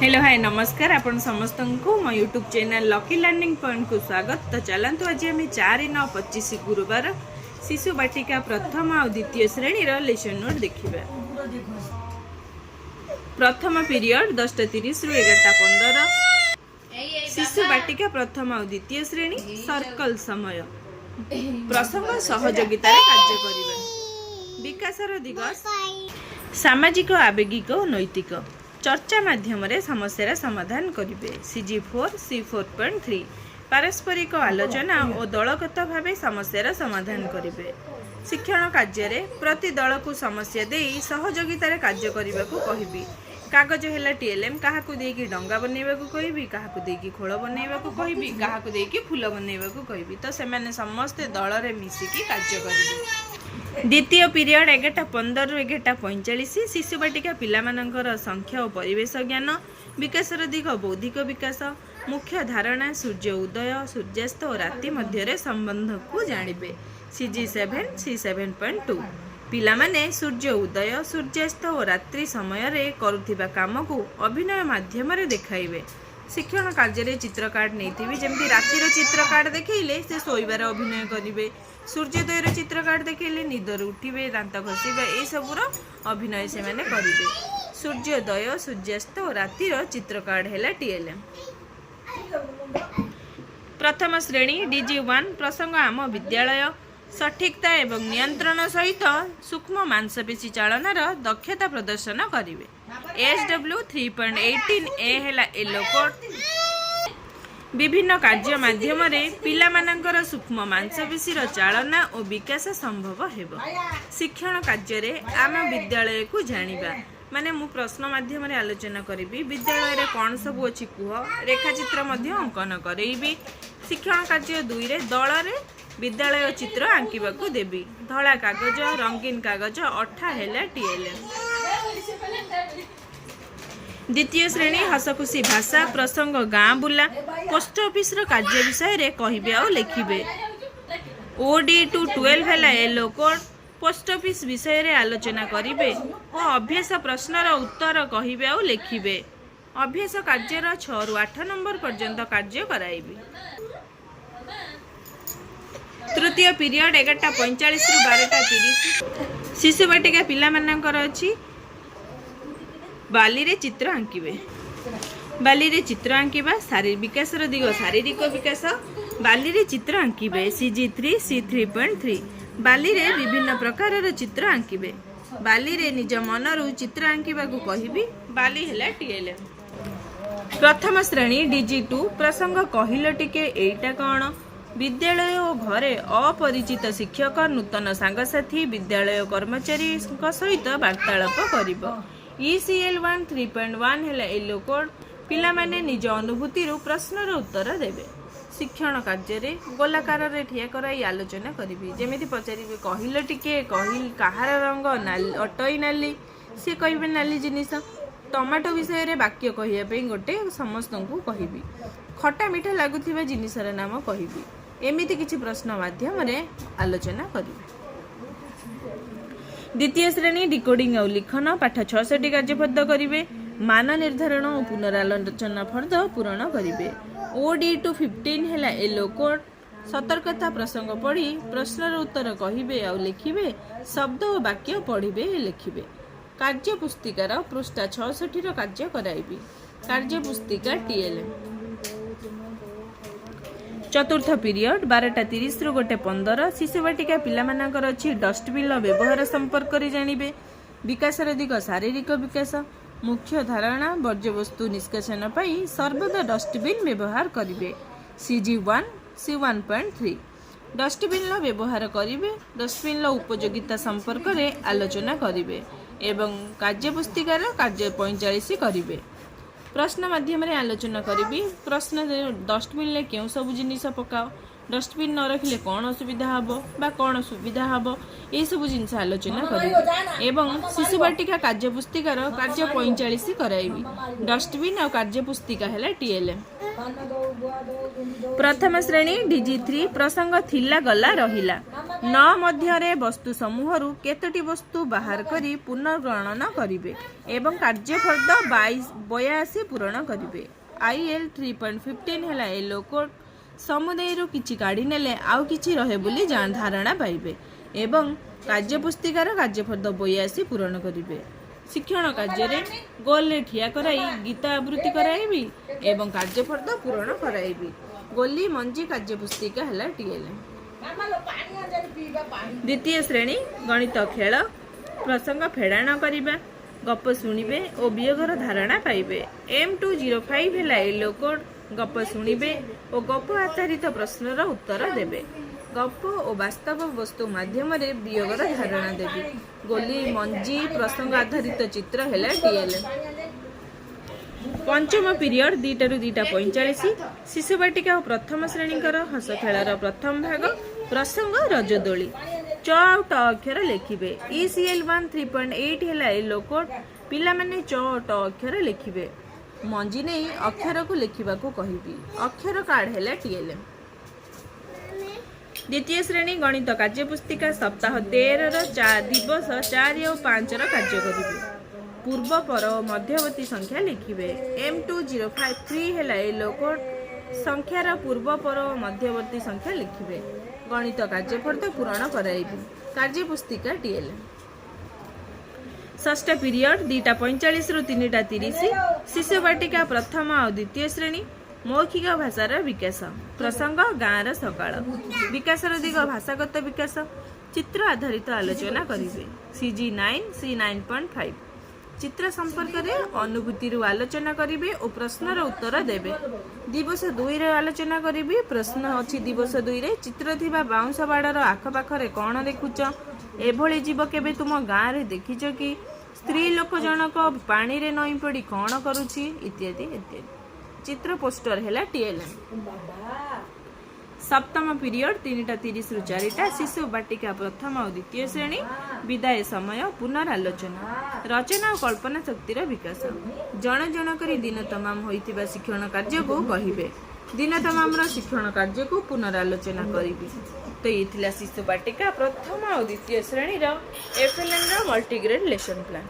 Hello hi नमस्कार आपण समस्त को मो YouTube channel lucky learning point को स्वागत। तो चलतु आज आम 4/9/25 गुरुवार शिशु बाटिका प्रथम और द्वितीय श्रेणी लेसन नोट देखा। प्रथम पीरियड 10:30 रु 11:15। शिशु बाटिका प्रथम और द्वितीय श्रेणी सर्कल समय प्रसंग सहयोगिता कार्य करिबा। विकासर दिग सामाजिक आवेगिक और नैतिक चर्चा माध्यम समस्या समाधान करेंगे। CG4 C4.3 पारस्परिक आलोचना और दलगत भाव समस्या समाधान करेंगे। शिक्षण कार्य प्रति दल को समस्या दे सहयोगितार कार्य करने को कहबी। कागज है TLM क्या डंगा बनवा को कहबी, क्या खोल बनवा को कहबी, क्या फूल बनवा को कहबी। तो से समस्ते दल में मिसिकी कार्य करेंगे। द्वितीय पीरियड 11:15 रु 11:45 शिशु बाटिका पिलामानंकर संख्या और परिवेश ज्ञान विकासर दिग बौद्धिक विकास मुख्य धारणा सूर्य उदय सूर्यास्त और राति मध्य संबंध को जानिबे। CG7 C7.2 पिलामाने सूर्य उदय सूर्यास्त और रात्रि समय रे करुथिबा काम को अभिनय माध्यम रे देखाइबे। शिक्षण कार्य चित्र कार्ड नहीं जमी रातिर चित्र कार्ड देखले से शोबार अभिनय करेंगे। सूर्योदयर चित्र कार्ड देखले निदर उठे दांत घषिबा ये सबूर अभिनय से माने करेंगे। सूर्योदय सूर्यास्त और रातिर चित्र कार्ड है TLM। प्रथम श्रेणी DG1 प्रसंग आम विद्यालय सठिकता एवं नियंत्रण सहित सूक्ष्म मांसपेशी चालनार दक्षता प्रदर्शन करेंगे। SW 3.18 ए है येलो कोड विभिन्न कार्य माध्यम पिलामानंकर सूक्ष्म मांसपेशीर चालना और विकास संभव हेब। शिक्षण कार्य आम विद्यालय को जानिबा माने मु प्रश्न माध्यम आलोचना करी विद्यालय रे कौन सब अच्छी कुह रेखाचित्र अंकन करेबी। शिक्षण कार्य 2 रे दल रे विद्यालय चित्र आंकिबा को देबी। धला कागज रंगीन कागज अठा है TLM। द्वितीय श्रेणी हसखुशी भाषा प्रसंग गाँ बुला पोस्ट ऑफिस कार्य विषय रे कहिबे और लिखिबे। OD to 12 है येलो कोड पोस्ट ऑफिस विषय रे आलोचना करिबे और अभ्यास प्रश्नर उत्तर कहिबे और लिखिबे। अभ्यास कार्यर 6 रु 8 नंबर पर्यंत कार्य कराइबे। तृतीय पीरियड 11:45 रु 12:30 शिशु बाटिका पिलामानंकर अछि बाली रे चित्र आंकिबे। बाली रे चित्र आंकिबा शारीरिक विकासर दिग शारीरिक विकास बाली रे चित्र आंकिबे। CG3 C3.3 बाली रे विभिन्न प्रकार चित्र आंकिबे। बाली रे निज मनरु चित्र आंकिबा को कहिबी। बाली हैला TLM। प्रथम श्रेणी DG2 प्रसंग कहिल टिके एटा कोन विद्यालय और घरे अपरिचित शिक्षक नूतन सांगसाथी विद्यालय कर्मचारी सहित वार्तालाप करिबो। ECL1 3.1 है येलो कोड पिला माने निज अनुभूति प्रश्नर उत्तर देवे। शिक्षण कार्य गोलाकार रे ठिया कराई आलोचना करिबी। जेमिति पचारिबे कहिल टिके कहिल कहार रंग अटई नाली से कहबे नाली जिनिस। टमाटो विषय रे वाक्य कहिया पे गोटे समस्त को कहिबी। खट्टा मीठा लागुथिबा जिनिसर नाम कहिबी। एमिति किछि प्रश्न माध्यम रे आलोचना करिबी। द्वितीय श्रेणी डिकोडिंग और लिखन पाठ 66 कार्यफर्द करेंगे। मान निर्धारण और पुनरालोचना फर्द पूरण करेंगे। OD to 15 है येलो कोड सतर्कता प्रसंग पढ़ी प्रश्नर उत्तर कहिबे और लिखिबे। शब्द और वाक्य पढ़िबे लिखिबे। कार्य पुस्तिकार पृष्ठा 66 कार्य कराइबी। कार्य पुस्तिका TLM। चतुर्थ पीरियड 12:30 रु 1:15 शिशु बाटिका पिलामानंकर अछि डस्टबिन व्यवहार संपर्क रे जानिबे। विकासर दिग शारीरिक विकास मुख्य धारणा वर्ज्यवस्तु निष्कासन पाई सर्वदा डस्टबिन व्यवहार करिवे। CG1 C1.3 डस्टबिन व्यवहार करिवे। डस्टबिन उपयोगिता संपर्क रे आलोचना करिवे एवं कार्य पुस्तिकार कार्य 45 करिवे। प्रश्न माध्यम रे आलोचना करी। प्रश्न डस्टबिन क्यों सब जिनिस पकाओ डस्टबिन न रखिले कौन असुविधा हम बा कौन सुविधा हम ये सब जिनस आलोचना करें एवं शिशु बाटिका कार्यपुस्तिकार कार्य 45 कराइबी। डस्टबिन और कार्यपुस्तिका है टीएलएम। प्रथम श्रेणी DG3 प्रसंग थिला गला रहिला 9 मध्य वस्तु समूह केतोटी वस्तु बाहर करी पुनर्गणना करिवे एवं कार्यफल 82 पूरण करिवे। IL 3.15 है येलो कोड समुदाय किछि काढ़ी नेले आउ किछि रहे बोली धारणा पाइबे एवं कार्यपुस्तिकार कार्यफल 82 पूरण करिवे। शिक्षण कार्य गोल ठिया कराई गीत आवृत्ति कराइबी एवं कार्यफल पूरण कराइबी। गोली मंजी कार्यपुस्तिका है टीएलएम। द्वितीय श्रेणी गणित खेल प्रसंग फेड़ाण करिबा गप शुणिबे और वियोगर धारणा पाइबे। M205 है येलो कोड गप शुणिबे और गप आधारित प्रश्नर उत्तर देबे। गप और वास्तव वस्तु माध्यम वियोगर धारणा देबे। गोली मंजी प्रसंग आधारित चित्र है टीएलएम। पंचम पीरियड 2 ରୁ 2:45 शिशु बाटिका और प्रथम श्रेणी हस खेलार प्रथम भाग प्रसंग रजदोली च और ट अक्षर लिखिबे। ECL 1 3.8 है येलो कोड पिला माने च और ट अक्षर लिखिबे। मंजी नहीं अक्षर को लिखा कहबी। अक्षर कार्ड है टीएलएम। द्वितीय श्रेणी गणित कार्यपुस्तिका सप्ताह 13 दिवस 4 और 5 कार्य करिवे। पूर्व पर मध्यवर्ती संख्या लिखिबे। M2053 है येलो कोड संख्यार पूर्व पर मध्यवर्ती संख्या लिखिबे। गणित कार्यफल पूरण कराइबे। कार्यपुस्तिका टीएलएम। षष्ठ पीरियड 2:45 ରୁ 3:30 शिशु बाटिका प्रथम और द्वितीय श्रेणी मौखिक भाषार विकास प्रसंग गाँवर सकाळ विकासर दिग भाषागत विकास चित्र आधारित आलोचना करिवे। CG9 C9.5 चित्र संपर्क में अनुभूति आलोचना करिवे और प्रश्नर उत्तर देबे। दिवस 2 रे आलोचना करिवे। प्रश्न अछि दिवस 2 रे चित्र थिबा बाउंस बाड़र आखपाखरे कौन देखुच एभली जीव केबे तुम गाँव रे देखिच कि स्त्री लोक जनक पानी रे नई पड़ी कौन करुछि इत्यादि इत्यादि। चित्र पोस्टर है टीएलएम। सप्तम पीरियड 3:30 ରୁ 4 शिशु बाटिका प्रथम और द्वितीय श्रेणी विदाय समय पुनरालोचना रचना और कल्पना शक्तिर विकास जन जन करी दिन तमाम होइतिबा शिक्षण कार्य को कहिबे। दिन तमाम शिक्षण कार्य को पुनरालोचना करिबे। तो ये शिशु बाटिका प्रथम और द्वितीय श्रेणी FLN मल्टीग्रेड लेसन प्लान।